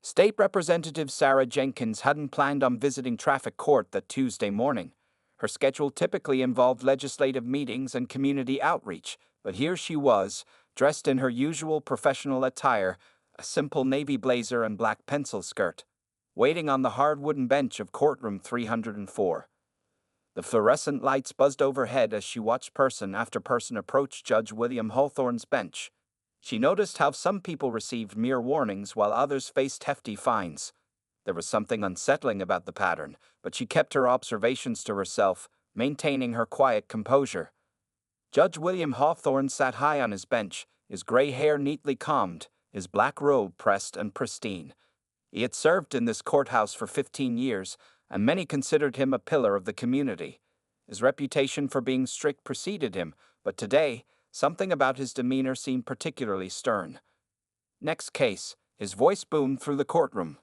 State Representative Sarah Jenkins hadn't planned on visiting traffic court that Tuesday morning. Her schedule typically involved legislative meetings and community outreach, but here she was, dressed in her usual professional attire, a simple navy blazer and black pencil skirt, waiting on the hard wooden bench of courtroom 304. The fluorescent lights buzzed overhead as she watched person after person approach Judge William Hawthorne's bench. She noticed how some people received mere warnings while others faced hefty fines. There was something unsettling about the pattern, but she kept her observations to herself, maintaining her quiet composure. Judge William Hawthorne sat high on his bench, his gray hair neatly combed, his black robe pressed and pristine. He had served in this courthouse for 15 years, and many considered him a pillar of the community. His reputation for being strict preceded him, but today, something about his demeanor seemed particularly stern. Next case, his voice boomed through the courtroom.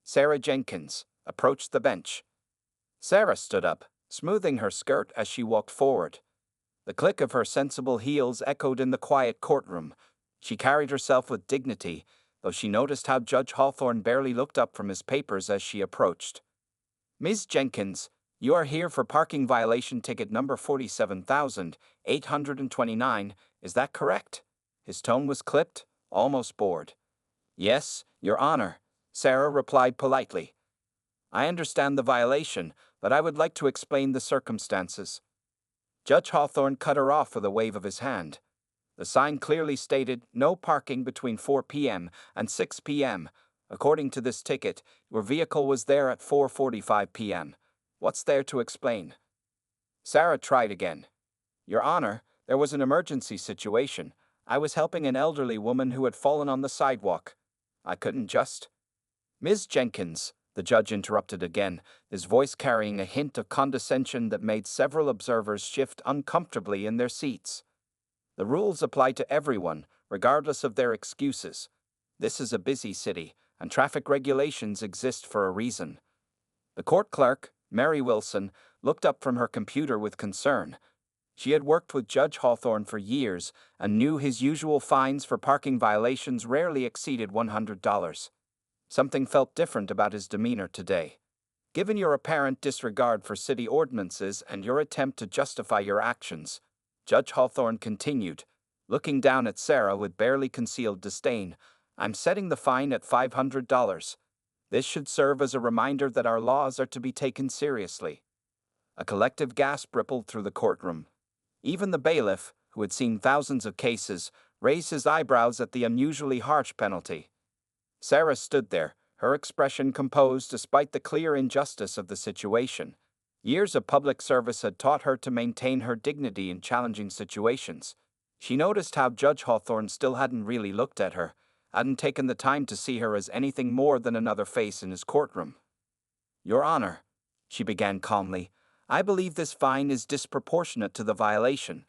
Sarah Jenkins approached the bench. Sarah stood up, smoothing her skirt as she walked forward. The click of her sensible heels echoed in the quiet courtroom. She carried herself with dignity, though she noticed how Judge Hawthorne barely looked up from his papers as she approached. Ms. Jenkins, you are here for parking violation ticket number 47,829, is that correct? His tone was clipped, almost bored. Yes, Your Honor, Sarah replied politely. I understand the violation, but I would like to explain the circumstances. Judge Hawthorne cut her off with a wave of his hand. The sign clearly stated no parking between 4 p.m. and 6 p.m. According to this ticket, your vehicle was there at 4:45 p.m. What's there to explain? Sarah tried again. Your Honor, there was an emergency situation. I was helping an elderly woman who had fallen on the sidewalk. I couldn't just... Ms. Jenkins, the judge interrupted again, his voice carrying a hint of condescension that made several observers shift uncomfortably in their seats. The rules apply to everyone, regardless of their excuses. This is a busy city, and traffic regulations exist for a reason. The court clerk, Mary Wilson, looked up from her computer with concern. She had worked with Judge Hawthorne for years and knew his usual fines for parking violations rarely exceeded $100. Something felt different about his demeanor today. Given your apparent disregard for city ordinances and your attempt to justify your actions, Judge Hawthorne continued, looking down at Sarah with barely concealed disdain, I'm setting the fine at $500. This should serve as a reminder that our laws are to be taken seriously. A collective gasp rippled through the courtroom. Even the bailiff, who had seen thousands of cases, raised his eyebrows at the unusually harsh penalty. Sarah stood there, her expression composed despite the clear injustice of the situation. Years of public service had taught her to maintain her dignity in challenging situations. She noticed how Judge Hawthorne still hadn't really looked at her, hadn't taken the time to see her as anything more than another face in his courtroom. Your Honor, she began calmly, I believe this fine is disproportionate to the violation.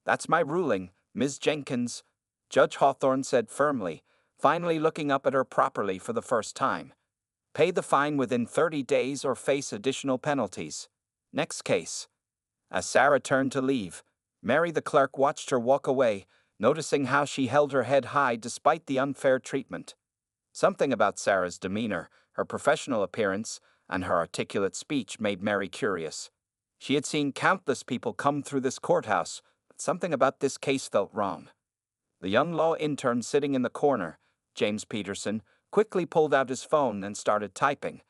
That's my ruling, Ms. Jenkins, Judge Hawthorne said firmly, finally looking up at her properly for the first time. Pay the fine within 30 days or face additional penalties. Next case. As Sarah turned to leave, Mary the clerk watched her walk away, noticing how she held her head high despite the unfair treatment. Something about Sarah's demeanor, her professional appearance, and her articulate speech made Mary curious. She had seen countless people come through this courthouse, but something about this case felt wrong. The young law intern sitting in the corner, James Peterson, quickly pulled out his phone and started typing.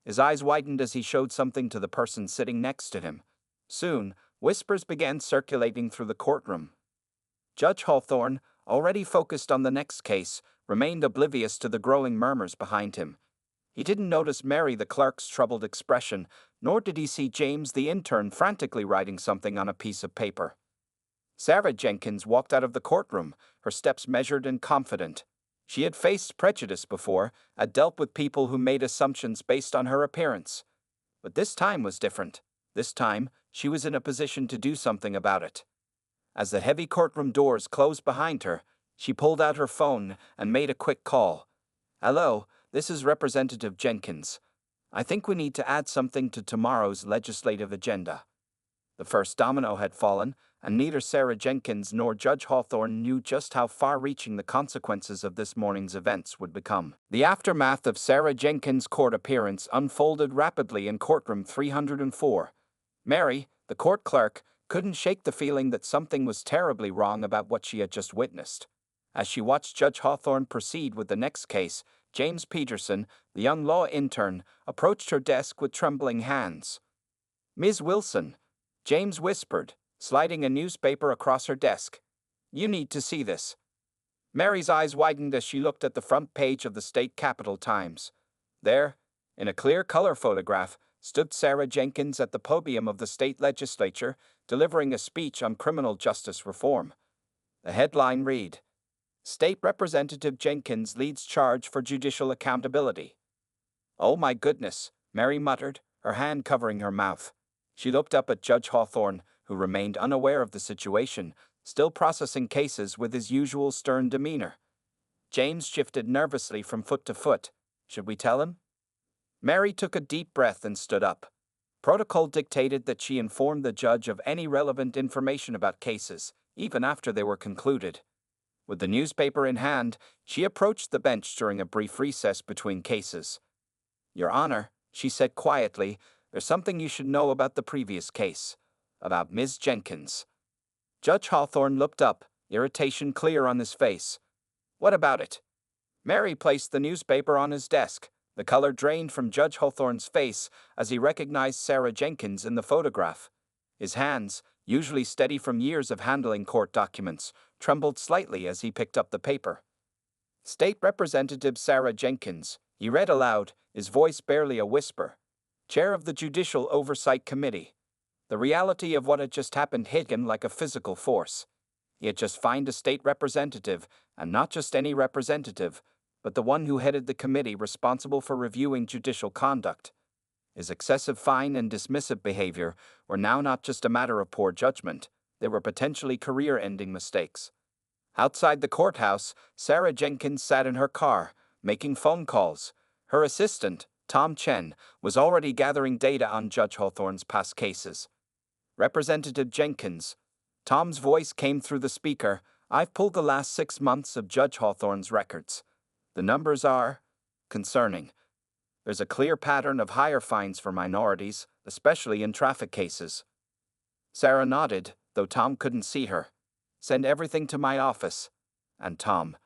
His eyes widened as he showed something to the person sitting next to him. Soon, whispers began circulating through the courtroom. Judge Hawthorne, already focused on the next case, remained oblivious to the growing murmurs behind him. He didn't notice Mary the clerk's troubled expression, nor did he see James the intern frantically writing something on a piece of paper. Sarah Jenkins walked out of the courtroom, her steps measured and confident. She had faced prejudice before, had dealt with people who made assumptions based on her appearance. But this time was different. This time, she was in a position to do something about it. As the heavy courtroom doors closed behind her, she pulled out her phone and made a quick call. Hello, this is Representative Jenkins. I think we need to add something to tomorrow's legislative agenda. The first domino had fallen, and neither Sarah Jenkins nor Judge Hawthorne knew just how far-reaching the consequences of this morning's events would become. The aftermath of Sarah Jenkins' court appearance unfolded rapidly in courtroom 304. Mary, the court clerk, couldn't shake the feeling that something was terribly wrong about what she had just witnessed. As she watched Judge Hawthorne proceed with the next case, James Peterson, the young law intern, approached her desk with trembling hands. "Ms. Wilson," James whispered, sliding a newspaper across her desk. "You need to see this." Mary's eyes widened as she looked at the front page of the State Capitol Times. There, in a clear color photograph, stood Sarah Jenkins at the podium of the state legislature, delivering a speech on criminal justice reform. The headline read, "State Representative Jenkins leads charge for judicial accountability." "Oh my goodness," Mary muttered, her hand covering her mouth. She looked up at Judge Hawthorne, who remained unaware of the situation, still processing cases with his usual stern demeanor. James shifted nervously from foot to foot. "Should we tell him?" Mary took a deep breath and stood up. Protocol dictated that she inform the judge of any relevant information about cases, even after they were concluded. With the newspaper in hand, she approached the bench during a brief recess between cases. "Your Honor," she said quietly, "there's something you should know about the previous case, about Ms. Jenkins." Judge Hawthorne looked up, irritation clear on his face. "What about it?" Mary placed the newspaper on his desk. The color drained from Judge Hawthorne's face as he recognized Sarah Jenkins in the photograph. His hands, usually steady from years of handling court documents, trembled slightly as he picked up the paper. "State Representative Sarah Jenkins," he read aloud, his voice barely a whisper. "Chair of the Judicial Oversight Committee." The reality of what had just happened hit him like a physical force. He had just fined a state representative, and not just any representative, but the one who headed the committee responsible for reviewing judicial conduct. His excessive fine and dismissive behavior were now not just a matter of poor judgment, they were potentially career-ending mistakes. Outside the courthouse, Sarah Jenkins sat in her car, making phone calls. Her assistant, Tom Chen, was already gathering data on Judge Hawthorne's past cases. "Representative Jenkins," Tom's voice came through the speaker, "I've pulled the last 6 months of Judge Hawthorne's records. The numbers are concerning. There's a clear pattern of higher fines for minorities, especially in traffic cases." Sarah nodded, though Tom couldn't see her. "Send everything to my office." And Tom,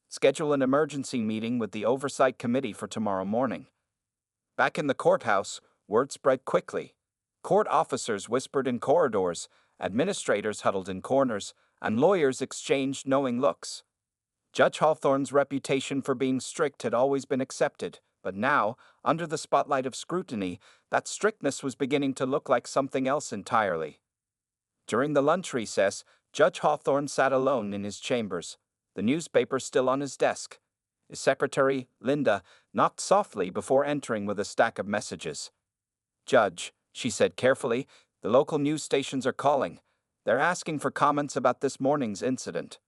"Schedule an emergency meeting with the Oversight Committee for tomorrow morning." Back in the courthouse, word spread quickly. Court officers whispered in corridors, administrators huddled in corners, and lawyers exchanged knowing looks. Judge Hawthorne's reputation for being strict had always been accepted, but now, under the spotlight of scrutiny, that strictness was beginning to look like something else entirely. During the lunch recess, Judge Hawthorne sat alone in his chambers, the newspaper still on his desk. His secretary, Linda, knocked softly before entering with a stack of messages. "Judge," she said carefully, "the local news stations are calling. They're asking for comments about this morning's incident."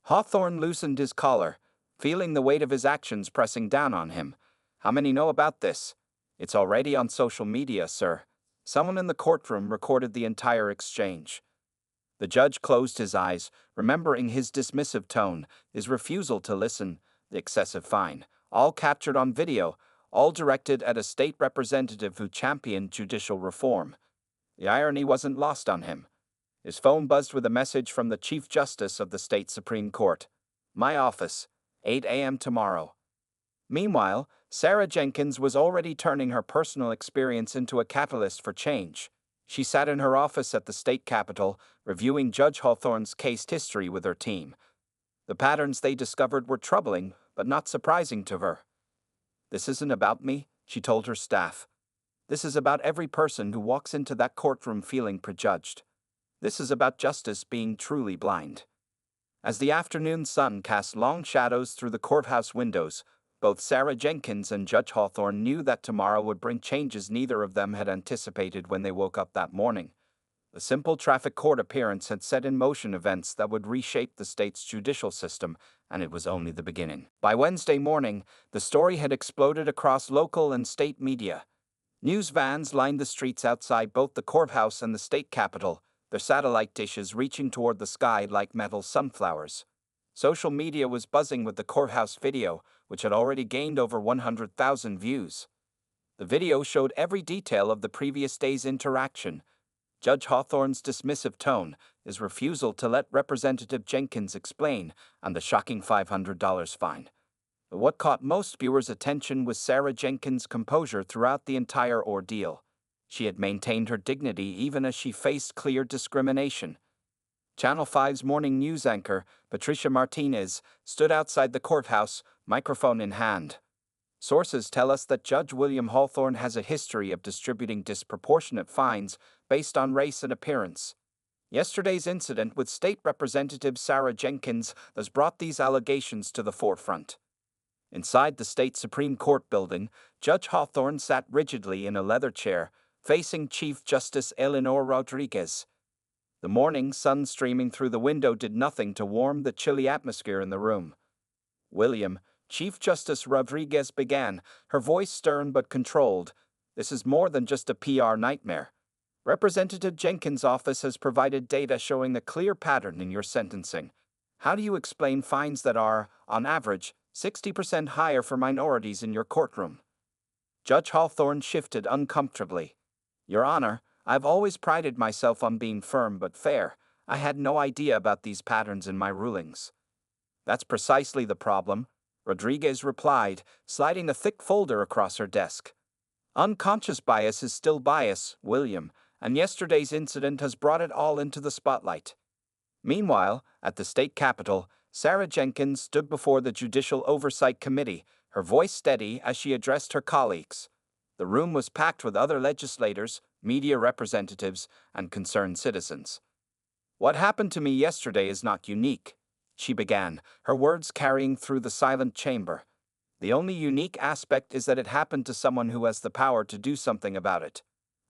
Hawthorne loosened his collar, feeling the weight of his actions pressing down on him. "How many know about this?" "It's already on social media, sir." Someone in the courtroom recorded the entire exchange. The judge closed his eyes, remembering his dismissive tone, his refusal to listen, the excessive fine, all captured on video, all directed at a state representative who championed judicial reform. The irony wasn't lost on him. His phone buzzed with a message from the Chief Justice of the state Supreme Court. "My office, 8 a.m. tomorrow." Meanwhile, Sarah Jenkins was already turning her personal experience into a catalyst for change. She sat in her office at the state capitol, reviewing Judge Hawthorne's case history with her team. The patterns they discovered were troubling, but not surprising to her. "This isn't about me," she told her staff. "This is about every person who walks into that courtroom feeling prejudged. This is about justice being truly blind." As the afternoon sun cast long shadows through the courthouse windows, both Sarah Jenkins and Judge Hawthorne knew that tomorrow would bring changes neither of them had anticipated when they woke up that morning. The simple traffic court appearance had set in motion events that would reshape the state's judicial system, and it was only the beginning. By Wednesday morning, the story had exploded across local and state media. News vans lined the streets outside both the courthouse and the state capitol, their satellite dishes reaching toward the sky like metal sunflowers. Social media was buzzing with the courthouse video, which had already gained over 100,000 views. The video showed every detail of the previous day's interaction. Judge Hawthorne's dismissive tone, his refusal to let Representative Jenkins explain, and the shocking $500 fine. But what caught most viewers' attention was Sarah Jenkins' composure throughout the entire ordeal. She had maintained her dignity even as she faced clear discrimination. Channel 5's morning news anchor, Patricia Martinez, stood outside the courthouse, microphone in hand. Sources tell us that Judge William Hawthorne has a history of distributing disproportionate fines based on race and appearance. Yesterday's incident with State Representative Sarah Jenkins has brought these allegations to the forefront. Inside the state Supreme Court building, Judge Hawthorne sat rigidly in a leather chair, facing Chief Justice Eleanor Rodriguez. The morning sun streaming through the window did nothing to warm the chilly atmosphere in the room. "William," Chief Justice Rodriguez began, her voice stern but controlled, "this is more than just a PR nightmare. Representative Jenkins' office has provided data showing a clear pattern in your sentencing. How do you explain fines that are, on average, 60% higher for minorities in your courtroom?" Judge Hawthorne shifted uncomfortably. "Your Honor, I've always prided myself on being firm but fair. I had no idea about these patterns in my rulings." "That's precisely the problem," Rodriguez replied, sliding a thick folder across her desk. "Unconscious bias is still bias, William, and yesterday's incident has brought it all into the spotlight." Meanwhile, at the state capitol, Sarah Jenkins stood before the Judicial Oversight Committee, her voice steady as she addressed her colleagues. The room was packed with other legislators, media representatives, and concerned citizens. "What happened to me yesterday is not unique," she began, her words carrying through the silent chamber. "The only unique aspect is that it happened to someone who has the power to do something about it.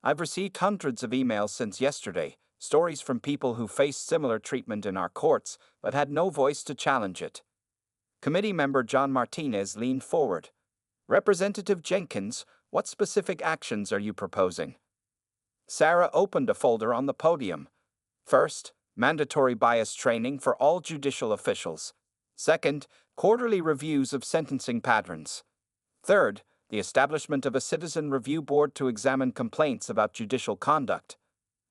I've received hundreds of emails since yesterday, stories from people who faced similar treatment in our courts but had no voice to challenge it." Committee member John Martinez leaned forward. "Representative Jenkins, what specific actions are you proposing?" Sarah opened a folder on the podium. "First, mandatory bias training for all judicial officials. Second, quarterly reviews of sentencing patterns. Third, the establishment of a citizen review board to examine complaints about judicial conduct.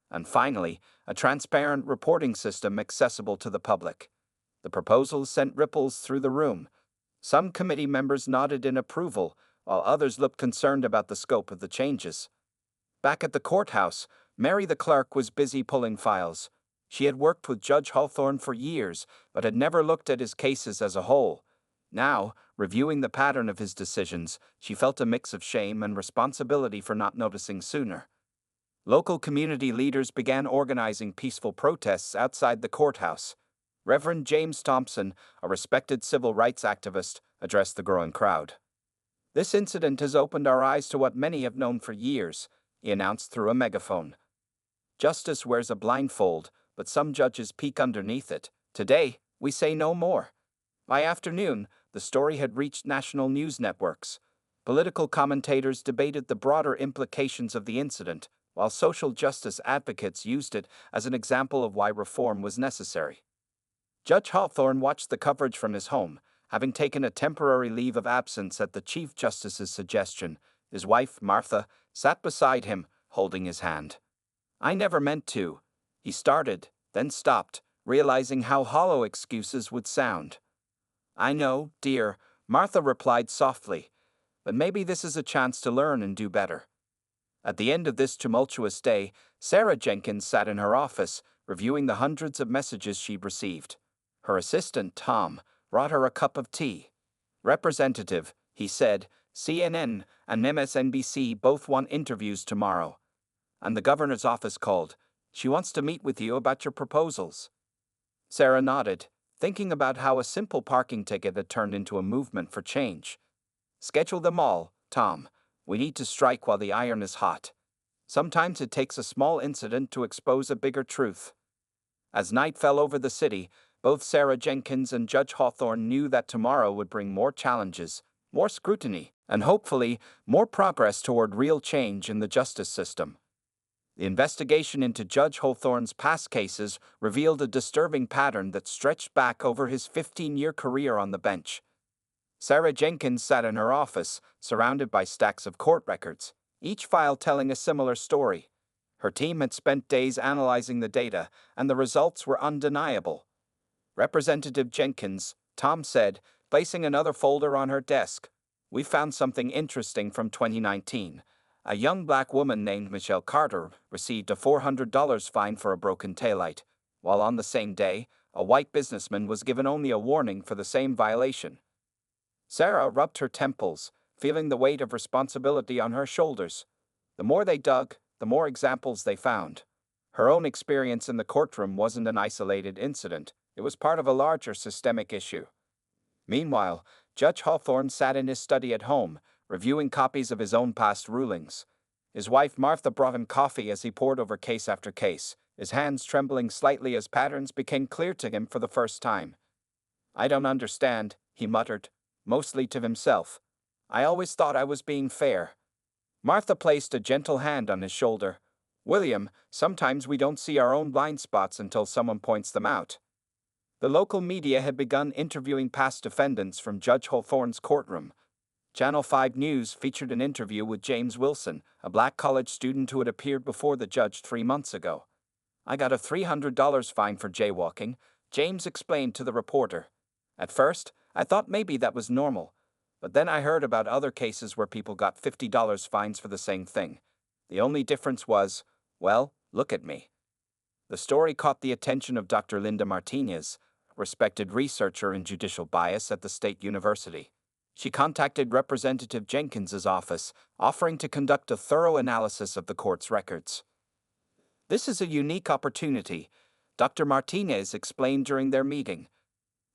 And finally, a transparent reporting system accessible to the public." The proposals sent ripples through the room. Some committee members nodded in approval, while others looked concerned about the scope of the changes. Back at the courthouse, Mary the clerk was busy pulling files. She had worked with Judge Hawthorne for years, but had never looked at his cases as a whole. Now, reviewing the pattern of his decisions, she felt a mix of shame and responsibility for not noticing sooner. Local community leaders began organizing peaceful protests outside the courthouse. Reverend James Thompson, a respected civil rights activist, addressed the growing crowd. "This incident has opened our eyes to what many have known for years," he announced through a megaphone. "Justice wears a blindfold, but some judges peek underneath it. Today, we say no more." By afternoon, the story had reached national news networks. Political commentators debated the broader implications of the incident, while social justice advocates used it as an example of why reform was necessary. Judge Hawthorne watched the coverage from his home, having taken a temporary leave of absence at the Chief Justice's suggestion. His wife, Martha, sat beside him, holding his hand. "I never meant to," he started, then stopped, realizing how hollow excuses would sound. "I know, dear," Martha replied softly, "but maybe this is a chance to learn and do better." At the end of this tumultuous day, Sarah Jenkins sat in her office, reviewing the hundreds of messages she'd received. Her assistant, Tom, brought her a cup of tea. "Representative," he said, "CNN and MSNBC both want interviews tomorrow. And the governor's office called. She wants to meet with you about your proposals." Sarah nodded, thinking about how a simple parking ticket had turned into a movement for change. "Schedule them all, Tom. We need to strike while the iron is hot. Sometimes it takes a small incident to expose a bigger truth." As night fell over the city, both Sarah Jenkins and Judge Hawthorne knew that tomorrow would bring more challenges, more scrutiny, and hopefully more progress toward real change in the justice system. The investigation into Judge Hawthorne's past cases revealed a disturbing pattern that stretched back over his 15-year career on the bench. Sarah Jenkins sat in her office, surrounded by stacks of court records, each file telling a similar story. Her team had spent days analyzing the data, and the results were undeniable. Representative Jenkins, Tom said, placing another folder on her desk. We found something interesting from 2019. A young black woman named Michelle Carter received a $400 fine for a broken taillight, while on the same day, a white businessman was given only a warning for the same violation. Sarah rubbed her temples, feeling the weight of responsibility on her shoulders. The more they dug, the more examples they found. Her own experience in the courtroom wasn't an isolated incident. It was part of a larger systemic issue. Meanwhile, Judge Hawthorne sat in his study at home, reviewing copies of his own past rulings. His wife Martha brought him coffee as he pored over case after case, his hands trembling slightly as patterns became clear to him for the first time. "I don't understand," he muttered, mostly to himself. "I always thought I was being fair." Martha placed a gentle hand on his shoulder. "William, sometimes we don't see our own blind spots until someone points them out." The local media had begun interviewing past defendants from Judge Hawthorne's courtroom. Channel 5 News featured an interview with James Wilson, a black college student who had appeared before the judge 3 months ago. "I got a $300 fine for jaywalking," James explained to the reporter. "At first, I thought maybe that was normal, but then I heard about other cases where people got $50 fines for the same thing. The only difference was, well, look at me." The story caught the attention of Dr. Linda Martinez, a respected researcher in judicial bias at the state university. She contacted Representative Jenkins's office, offering to conduct a thorough analysis of the court's records. "This is a unique opportunity," Dr. Martinez explained during their meeting.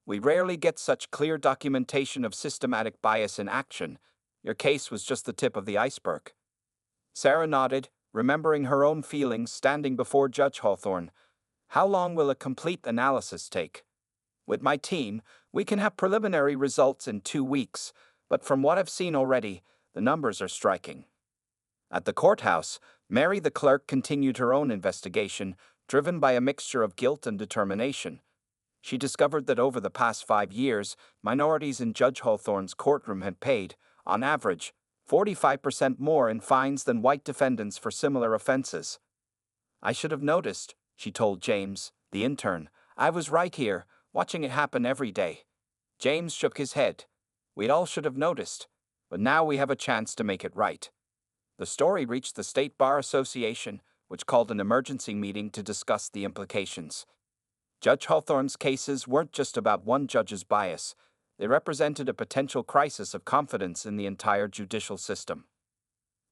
"We rarely get such clear documentation of systematic bias in action. Your case was just the tip of the iceberg." Sarah nodded, remembering her own feelings standing before Judge Hawthorne. "How long will a complete analysis take?" "With my team, we can have preliminary results in 2 weeks, but from what I've seen already, the numbers are striking." At the courthouse, Mary the clerk continued her own investigation, driven by a mixture of guilt and determination. She discovered that over the past 5 years, minorities in Judge Hawthorne's courtroom had paid, on average, 45% more in fines than white defendants for similar offenses. "I should have noticed," she told James, the intern. "I was right here, watching it happen every day." James shook his head. "We all should have noticed, but now we have a chance to make it right." The story reached the State Bar Association, which called an emergency meeting to discuss the implications. Judge Hawthorne's cases weren't just about one judge's bias. They represented a potential crisis of confidence in the entire judicial system.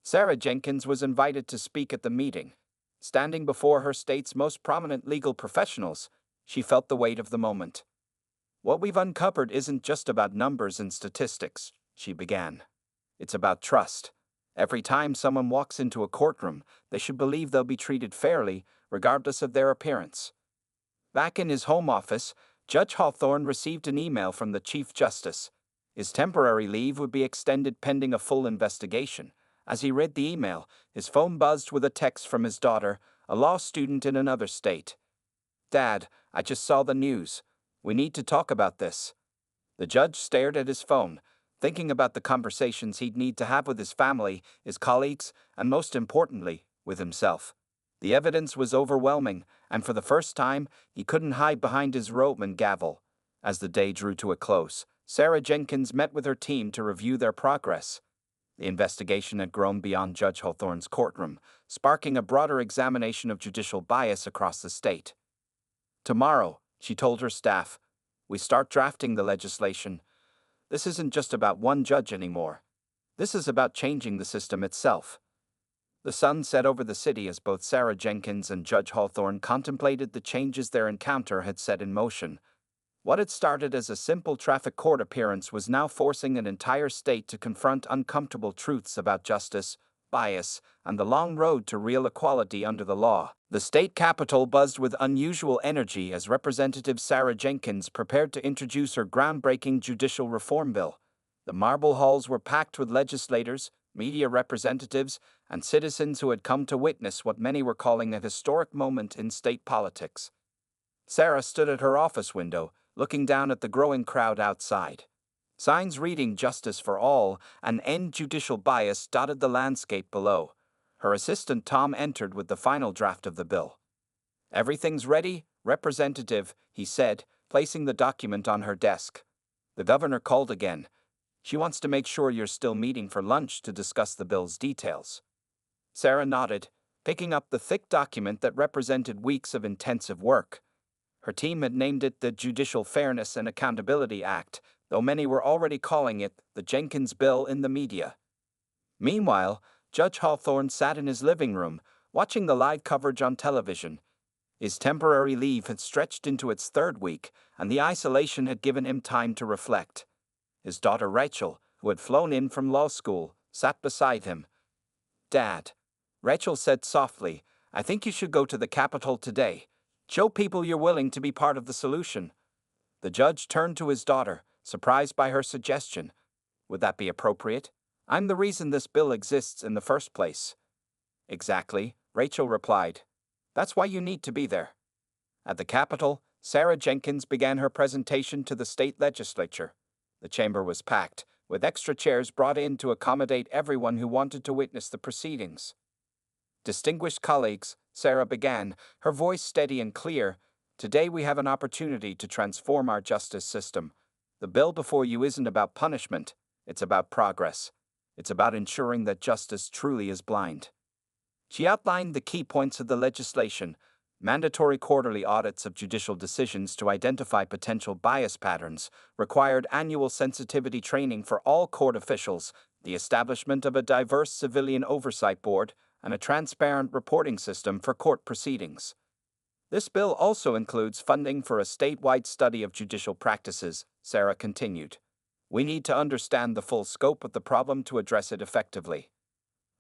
Sarah Jenkins was invited to speak at the meeting. Standing before her state's most prominent legal professionals, she felt the weight of the moment. "What we've uncovered isn't just about numbers and statistics," she began. "It's about trust. Every time someone walks into a courtroom, they should believe they'll be treated fairly, regardless of their appearance." Back in his home office, Judge Hawthorne received an email from the Chief Justice. His temporary leave would be extended pending a full investigation. As he read the email, his phone buzzed with a text from his daughter, a law student in another state. "Dad, I just saw the news. We need to talk about this." The judge stared at his phone, thinking about the conversations he'd need to have with his family, his colleagues, and most importantly, with himself. The evidence was overwhelming, and for the first time, he couldn't hide behind his robe and gavel. As the day drew to a close, Sarah Jenkins met with her team to review their progress. The investigation had grown beyond Judge Hawthorne's courtroom, sparking a broader examination of judicial bias across the state. "Tomorrow," she told her staff, "we start drafting the legislation. This isn't just about one judge anymore. This is about changing the system itself." The sun set over the city as both Sarah Jenkins and Judge Hawthorne contemplated the changes their encounter had set in motion. What had started as a simple traffic court appearance was now forcing an entire state to confront uncomfortable truths about justice, bias, and the long road to real equality under the law. The state capitol buzzed with unusual energy as Representative Sarah Jenkins prepared to introduce her groundbreaking judicial reform bill. The marble halls were packed with legislators, media representatives, and citizens who had come to witness what many were calling a historic moment in state politics. Sarah stood at her office window, looking down at the growing crowd outside. Signs reading "Justice for All" and "End Judicial Bias" dotted the landscape below. Her assistant Tom entered with the final draft of the bill. "Everything's ready, Representative," he said, placing the document on her desk. The governor called again. "She wants to make sure you're still meeting for lunch to discuss the bill's details." Sarah nodded, picking up the thick document that represented weeks of intensive work. Her team had named it the Judicial Fairness and Accountability Act, though many were already calling it the Jenkins Bill in the media. Meanwhile, Judge Hawthorne sat in his living room, watching the live coverage on television. His temporary leave had stretched into its third week, and the isolation had given him time to reflect. His daughter Rachel, who had flown in from law school, sat beside him. "Dad," Rachel said softly, "I think you should go to the Capitol today. Show people you're willing to be part of the solution." The judge turned to his daughter, surprised by her suggestion. "Would that be appropriate? I'm the reason this bill exists in the first place." "Exactly," Rachel replied. "That's why you need to be there." At the Capitol, Sarah Jenkins began her presentation to the state legislature. The chamber was packed, with extra chairs brought in to accommodate everyone who wanted to witness the proceedings. "Distinguished colleagues," Sarah began, her voice steady and clear, "today we have an opportunity to transform our justice system. The bill before you isn't about punishment, it's about progress. It's about ensuring that justice truly is blind." She outlined the key points of the legislation: mandatory quarterly audits of judicial decisions to identify potential bias patterns, required annual sensitivity training for all court officials, the establishment of a diverse civilian oversight board, and a transparent reporting system for court proceedings. This bill also includes funding for a statewide study of judicial practices, Sarah continued. "We need to understand the full scope of the problem to address it effectively."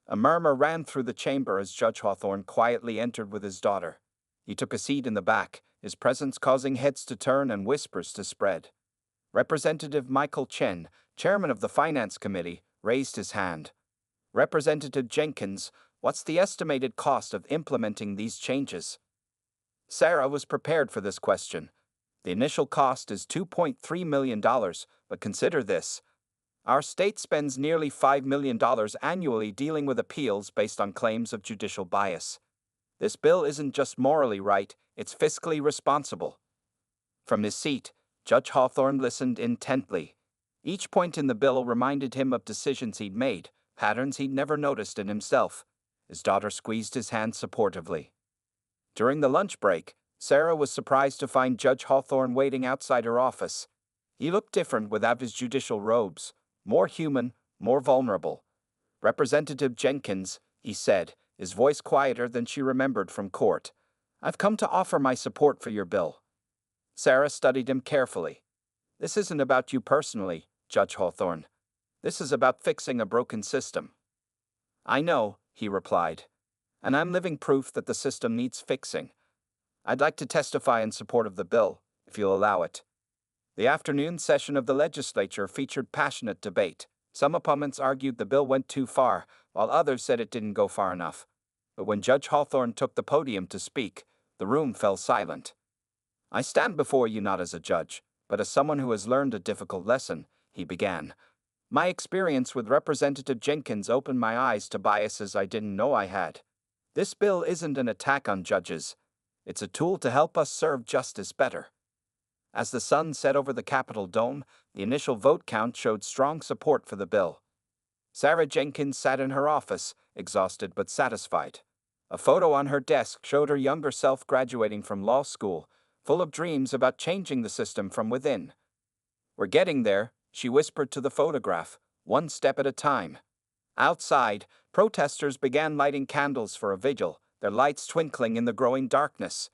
A murmur ran through the chamber as Judge Hawthorne quietly entered with his daughter. He took a seat in the back, his presence causing heads to turn and whispers to spread. Representative Michael Chen, chairman of the Finance Committee, raised his hand. "Representative Jenkins, what's the estimated cost of implementing these changes?" Sarah was prepared for this question. "The initial cost is $2.3 million, but consider this. Our state spends nearly $5 million annually dealing with appeals based on claims of judicial bias. This bill isn't just morally right, it's fiscally responsible." From his seat, Judge Hawthorne listened intently. Each point in the bill reminded him of decisions he'd made, patterns he'd never noticed in himself. His daughter squeezed his hand supportively. During the lunch break, Sarah was surprised to find Judge Hawthorne waiting outside her office. He looked different without his judicial robes, more human, more vulnerable. "Representative Jenkins," he said, his voice quieter than she remembered from court, "I've come to offer my support for your bill." Sarah studied him carefully. "This isn't about you personally, Judge Hawthorne. This is about fixing a broken system." "I know," he replied, "and I'm living proof that the system needs fixing. I'd like to testify in support of the bill, if you'll allow it." The afternoon session of the legislature featured passionate debate. Some opponents argued the bill went too far, while others said it didn't go far enough. But when Judge Hawthorne took the podium to speak, the room fell silent. "I stand before you not as a judge, but as someone who has learned a difficult lesson," he began. "My experience with Representative Jenkins opened my eyes to biases I didn't know I had. This bill isn't an attack on judges. It's a tool to help us serve justice better." As the sun set over the Capitol dome, the initial vote count showed strong support for the bill. Sarah Jenkins sat in her office, exhausted but satisfied. A photo on her desk showed her younger self graduating from law school, full of dreams about changing the system from within. "We're getting there," she whispered to the photograph, "one step at a time." Outside, protesters began lighting candles for a vigil, their lights twinkling in the growing darkness.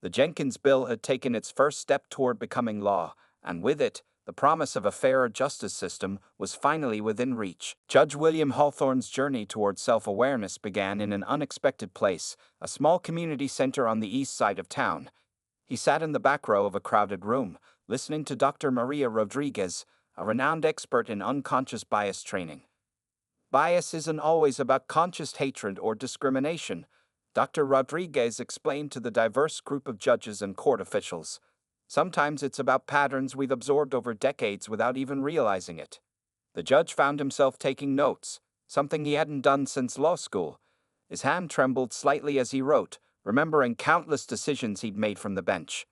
The Jenkins bill had taken its first step toward becoming law, and with it, the promise of a fairer justice system was finally within reach. Judge William Hawthorne's journey toward self-awareness began in an unexpected place, a small community center on the east side of town. He sat in the back row of a crowded room, listening to Dr. Maria Rodriguez, a renowned expert in unconscious bias training. Bias isn't always about conscious hatred or discrimination, Dr. Rodriguez explained to the diverse group of judges and court officials. Sometimes it's about patterns we've absorbed over decades without even realizing it. The judge found himself taking notes, something he hadn't done since law school. His hand trembled slightly as he wrote, remembering countless decisions he'd made from the bench.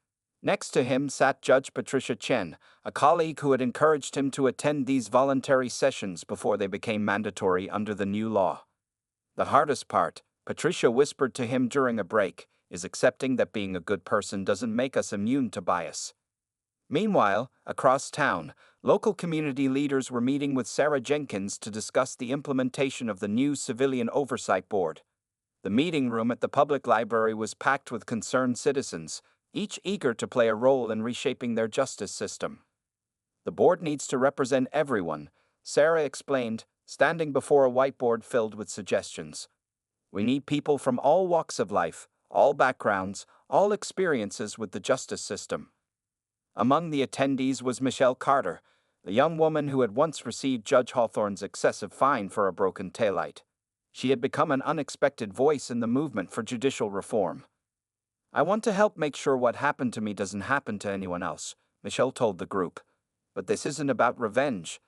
Next to him sat Judge Patricia Chen, a colleague who had encouraged him to attend these voluntary sessions before they became mandatory under the new law. The hardest part, Patricia whispered to him during a break, is accepting that being a good person doesn't make us immune to bias. Meanwhile, across town, local community leaders were meeting with Sarah Jenkins to discuss the implementation of the new Civilian Oversight Board. The meeting room at the public library was packed with concerned citizens, each eager to play a role in reshaping their justice system. The board needs to represent everyone, Sarah explained, standing before a whiteboard filled with suggestions. We need people from all walks of life, all backgrounds, all experiences with the justice system. Among the attendees was Michelle Carter, the young woman who had once received Judge Hawthorne's excessive fine for a broken taillight. She had become an unexpected voice in the movement for judicial reform. I want to help make sure what happened to me doesn't happen to anyone else, Michelle told the group. But this isn't about revenge.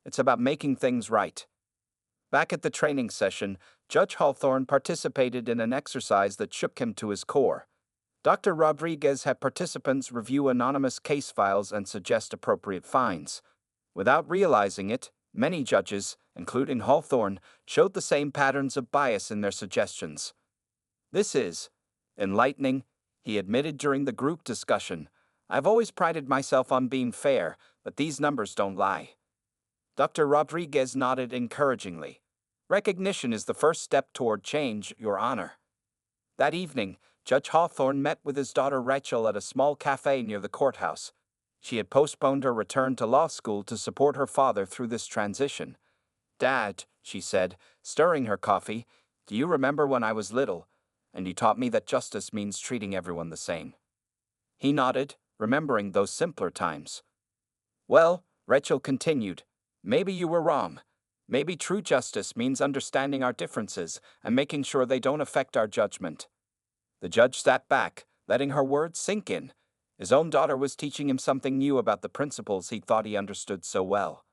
It's about making things right. Back at the training session, Judge Hawthorne participated in an exercise that shook him to his core. Dr. Rodriguez had participants review anonymous case files and suggest appropriate fines. Without realizing it, many judges, including Hawthorne, showed the same patterns of bias in their suggestions. This is enlightening, he admitted during the group discussion. I've always prided myself on being fair, but these numbers don't lie. Dr. Rodriguez nodded encouragingly. Recognition is the first step toward change, Your Honor. That evening, Judge Hawthorne met with his daughter Rachel at a small cafe near the courthouse. She had postponed her return to law school to support her father through this transition. Dad, she said, stirring her coffee, do you remember when I was little, and you taught me that justice means treating everyone the same? He nodded, remembering those simpler times. Well, Rachel continued, maybe you were wrong. Maybe true justice means understanding our differences and making sure they don't affect our judgment. The judge sat back, letting her words sink in. His own daughter was teaching him something new about the principles he thought he understood so well.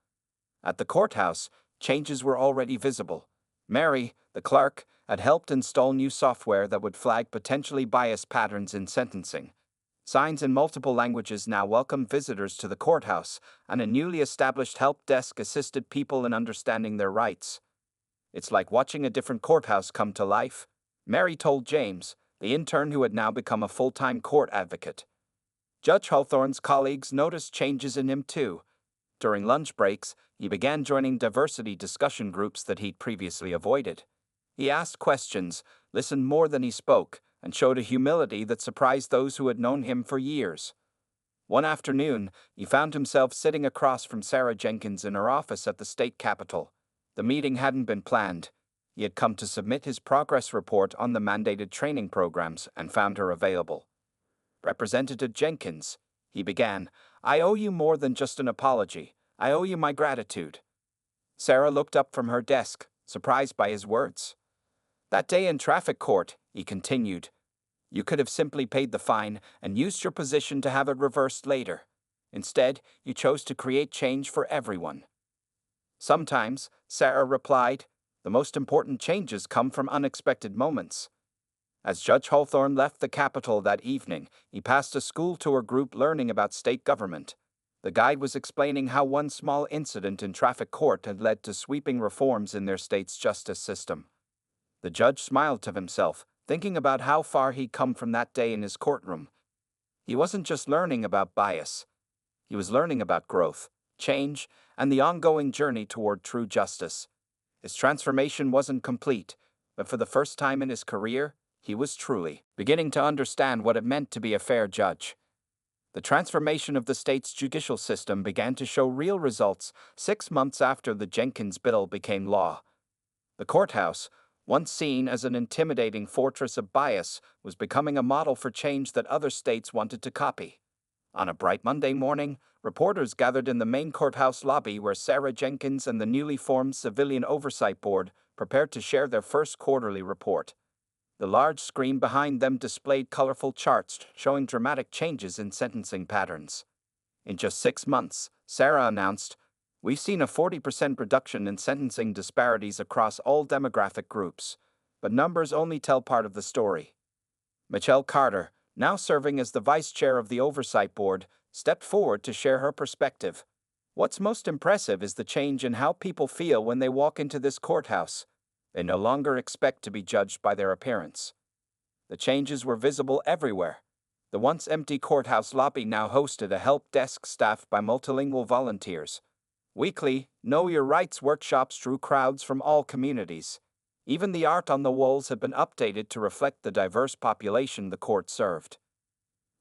At the courthouse, changes were already visible. Mary, the clerk, had helped install new software that would flag potentially biased patterns in sentencing. Signs in multiple languages now welcomed visitors to the courthouse, and a newly established help desk assisted people in understanding their rights. It's like watching a different courthouse come to life, Mary told James, the intern who had now become a full-time court advocate. Judge Hawthorne's colleagues noticed changes in him too. During lunch breaks, he began joining diversity discussion groups that he'd previously avoided. He asked questions, listened more than he spoke, and showed a humility that surprised those who had known him for years. One afternoon, he found himself sitting across from Sarah Jenkins in her office at the state capitol. The meeting hadn't been planned. He had come to submit his progress report on the mandated training programs and found her available. Representative Jenkins, he began, I owe you more than just an apology. I owe you my gratitude. Sarah looked up from her desk, surprised by his words. That day in traffic court, he continued, you could have simply paid the fine and used your position to have it reversed later. Instead, you chose to create change for everyone. Sometimes, Sarah replied, the most important changes come from unexpected moments. As Judge Hawthorne left the Capitol that evening, he passed a school tour group learning about state government. The guide was explaining how one small incident in traffic court had led to sweeping reforms in their state's justice system. The judge smiled to himself, thinking about how far he'd come from that day in his courtroom. He wasn't just learning about bias. He was learning about growth, change, and the ongoing journey toward true justice. His transformation wasn't complete, but for the first time in his career, he was truly beginning to understand what it meant to be a fair judge. The transformation of the state's judicial system began to show real results 6 months after the Jenkins bill became law. The courthouse, once seen as an intimidating fortress of bias, was becoming a model for change that other states wanted to copy. On a bright Monday morning, reporters gathered in the main courthouse lobby where Sarah Jenkins and the newly formed Civilian Oversight Board prepared to share their first quarterly report. The large screen behind them displayed colorful charts showing dramatic changes in sentencing patterns. In just 6 months, Sarah announced, "We've seen a 40% reduction in sentencing disparities across all demographic groups. But numbers only tell part of the story." Michelle Carter, now serving as the vice chair of the Oversight Board, stepped forward to share her perspective. "What's most impressive is the change in how people feel when they walk into this courthouse. They no longer expect to be judged by their appearance." The changes were visible everywhere. The once empty courthouse lobby now hosted a help desk staffed by multilingual volunteers. Weekly Know Your Rights workshops drew crowds from all communities. Even the art on the walls had been updated to reflect the diverse population the court served.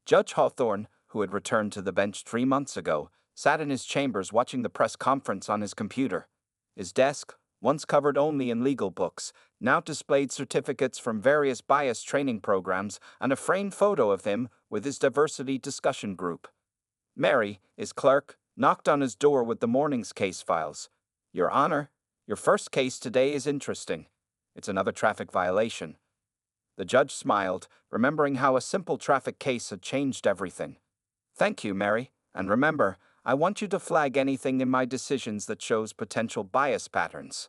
Judge Hawthorne, who had returned to the bench 3 months ago, sat in his chambers watching the press conference on his computer. His desk, once covered only in legal books, now displayed certificates from various bias training programs and a framed photo of him with his diversity discussion group. Mary, his clerk, knocked on his door with the morning's case files. "Your Honor, your first case today is interesting. It's another traffic violation." The judge smiled, remembering how a simple traffic case had changed everything. "Thank you, Mary, and remember, I want you to flag anything in my decisions that shows potential bias patterns."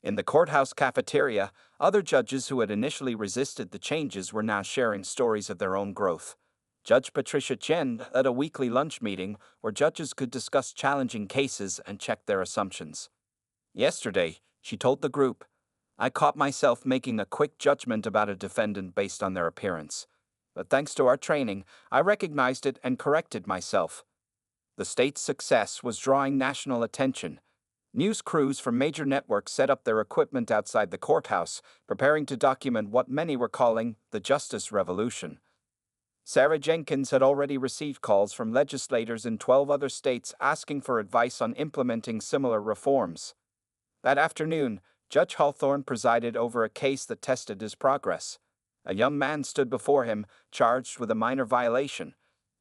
In the courthouse cafeteria, other judges who had initially resisted the changes were now sharing stories of their own growth. Judge Patricia Chen led a weekly lunch meeting where judges could discuss challenging cases and check their assumptions. "Yesterday," she told the group, "I caught myself making a quick judgment about a defendant based on their appearance. But thanks to our training, I recognized it and corrected myself." The state's success was drawing national attention. News crews from major networks set up their equipment outside the courthouse, preparing to document what many were calling the justice revolution. Sarah Jenkins had already received calls from legislators in 12 other states asking for advice on implementing similar reforms. That afternoon, Judge Hawthorne presided over a case that tested his progress. A young man stood before him, charged with a minor violation.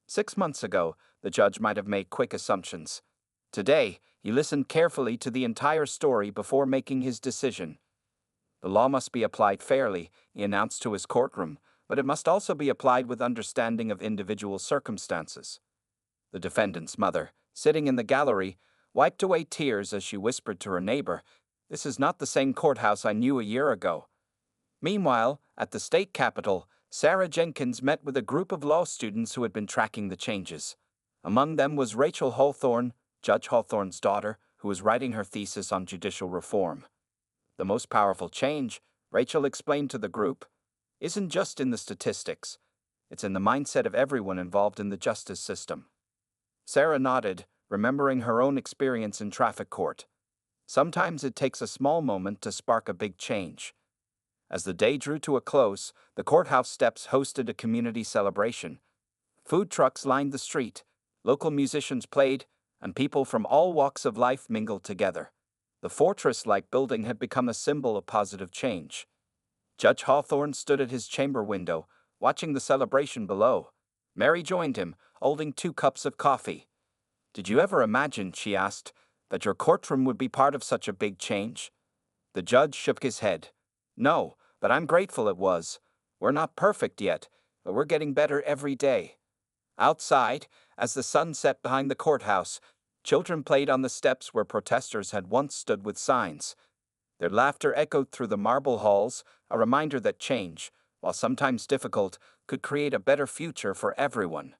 6 months ago, the judge might have made quick assumptions. Today, he listened carefully to the entire story before making his decision. "The law must be applied fairly," he announced to his courtroom, "but it must also be applied with understanding of individual circumstances." The defendant's mother, sitting in the gallery, wiped away tears as she whispered to her neighbor, "This is not the same courthouse I knew a year ago." Meanwhile, at the state capitol, Sarah Jenkins met with a group of law students who had been tracking the changes. Among them was Rachel Hawthorne, Judge Hawthorne's daughter, who was writing her thesis on judicial reform. "The most powerful change," Rachel explained to the group, "isn't just in the statistics. It's in the mindset of everyone involved in the justice system." Sarah nodded, remembering her own experience in traffic court. Sometimes it takes a small moment to spark a big change. As the day drew to a close, the courthouse steps hosted a community celebration. Food trucks lined the street, local musicians played, and people from all walks of life mingled together. The fortress-like building had become a symbol of positive change. Judge Hawthorne stood at his chamber window, watching the celebration below. Mary joined him, holding 2 cups of coffee. "Did you ever imagine," she asked, "that your courtroom would be part of such a big change?" The judge shook his head. "No, but I'm grateful it was. We're not perfect yet, but we're getting better every day." Outside, as the sun set behind the courthouse, children played on the steps where protesters had once stood with signs. Their laughter echoed through the marble halls, a reminder that change, while sometimes difficult, could create a better future for everyone.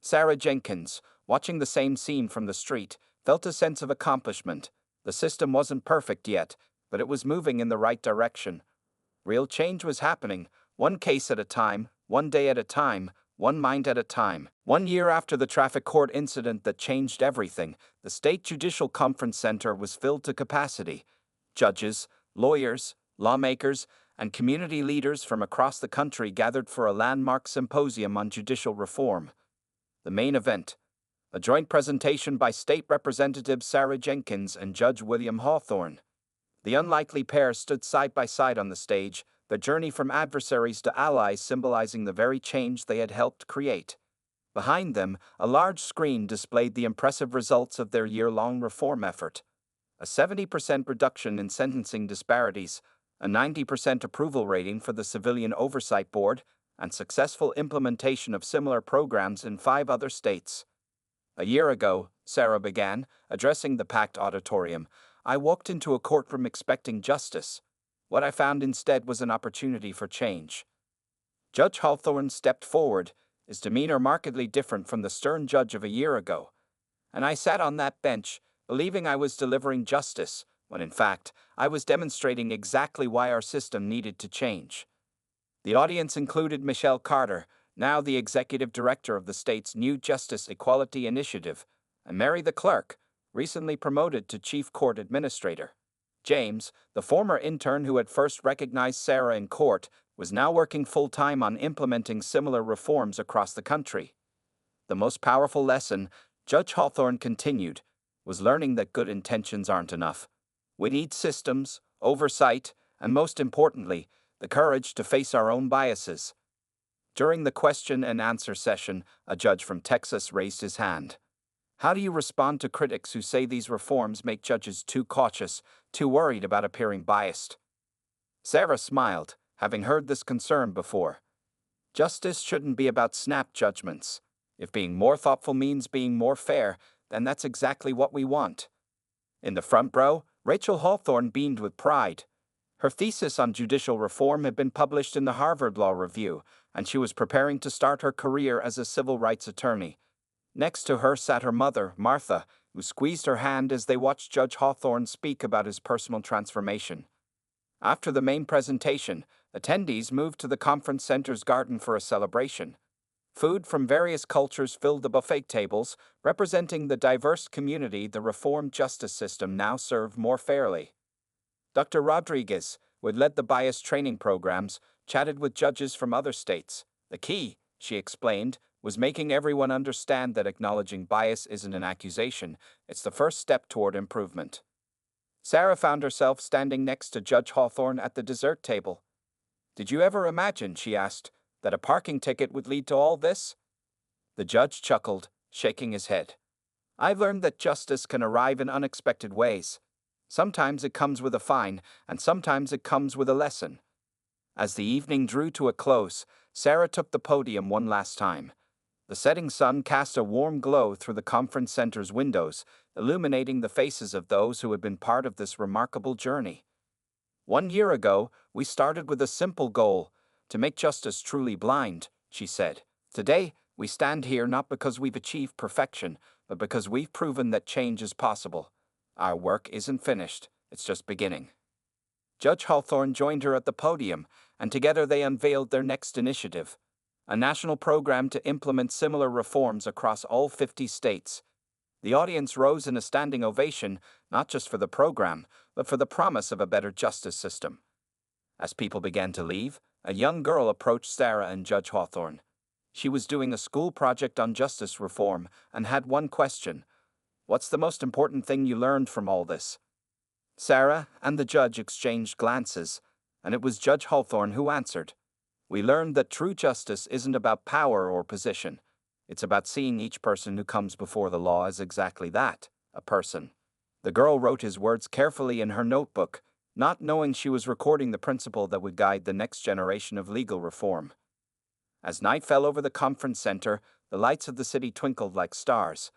Sarah Jenkins, watching the same scene from the street, felt a sense of accomplishment. The system wasn't perfect yet, but it was moving in the right direction. Real change was happening, one case at a time, one day at a time, one mind at a time. 1 year after the traffic court incident that changed everything, the State Judicial Conference Center was filled to capacity. Judges, lawyers, lawmakers, and community leaders from across the country gathered for a landmark symposium on judicial reform. The main event, a joint presentation by State Representatives Sarah Jenkins and Judge William Hawthorne. The unlikely pair stood side by side on the stage, their journey from adversaries to allies symbolizing the very change they had helped create. Behind them, a large screen displayed the impressive results of their year-long reform effort. A 70% reduction in sentencing disparities, a 90% approval rating for the Civilian Oversight Board, and successful implementation of similar programs in 5 other states. A year ago, Sarah began, addressing the packed auditorium, I walked into a courtroom expecting justice. What I found instead was an opportunity for change. Judge Hawthorne stepped forward, his demeanor markedly different from the stern judge of a year ago. And I sat on that bench, believing I was delivering justice, when in fact, I was demonstrating exactly why our system needed to change. The audience included Michelle Carter, now the executive director of the state's new Justice Equality Initiative, and Mary the clerk, recently promoted to chief court administrator. James, the former intern who had first recognized Sarah in court, was now working full-time on implementing similar reforms across the country. The most powerful lesson, Judge Hawthorne continued, was learning that good intentions aren't enough. We need systems, oversight, and most importantly, the courage to face our own biases. During the question and answer session, a judge from Texas raised his hand. How do you respond to critics who say these reforms make judges too cautious, too worried about appearing biased? Sarah smiled, having heard this concern before. Justice shouldn't be about snap judgments. If being more thoughtful means being more fair, then that's exactly what we want. In the front row, Rachel Hawthorne beamed with pride. Her thesis on judicial reform had been published in the Harvard Law Review, and she was preparing to start her career as a civil rights attorney. Next to her sat her mother, Martha, who squeezed her hand as they watched Judge Hawthorne speak about his personal transformation. After the main presentation, attendees moved to the conference center's garden for a celebration. Food from various cultures filled the buffet tables, representing the diverse community the reformed justice system now served more fairly. Dr. Rodriguez, who had led the bias training programs, chatted with judges from other states. The key, she explained, was making everyone understand that acknowledging bias isn't an accusation, it's the first step toward improvement. Sarah found herself standing next to Judge Hawthorne at the dessert table. Did you ever imagine, she asked, that a parking ticket would lead to all this? The judge chuckled, shaking his head. I've learned that justice can arrive in unexpected ways. Sometimes it comes with a fine, and sometimes it comes with a lesson. As the evening drew to a close, Sarah took the podium one last time. The setting sun cast a warm glow through the conference center's windows, illuminating the faces of those who had been part of this remarkable journey. 1 year ago, we started with a simple goal, to make justice truly blind, she said. Today, we stand here not because we've achieved perfection, but because we've proven that change is possible. Our work isn't finished, it's just beginning. Judge Hawthorne joined her at the podium, and together they unveiled their next initiative, a national program to implement similar reforms across all 50 states. The audience rose in a standing ovation, not just for the program, but for the promise of a better justice system. As people began to leave, a young girl approached Sarah and Judge Hawthorne. She was doing a school project on justice reform and had one question. What's the most important thing you learned from all this? Sarah and the judge exchanged glances, and it was Judge Hawthorne who answered. We learned that true justice isn't about power or position. It's about seeing each person who comes before the law as exactly that, a person. The girl wrote his words carefully in her notebook, not knowing she was recording the principle that would guide the next generation of legal reform. As night fell over the conference center, the lights of the city twinkled like stars.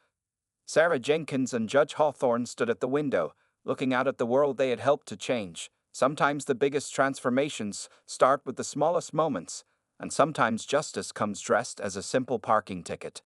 Sarah Jenkins and Judge Hawthorne stood at the window, looking out at the world they had helped to change. Sometimes the biggest transformations start with the smallest moments, and sometimes justice comes dressed as a simple parking ticket.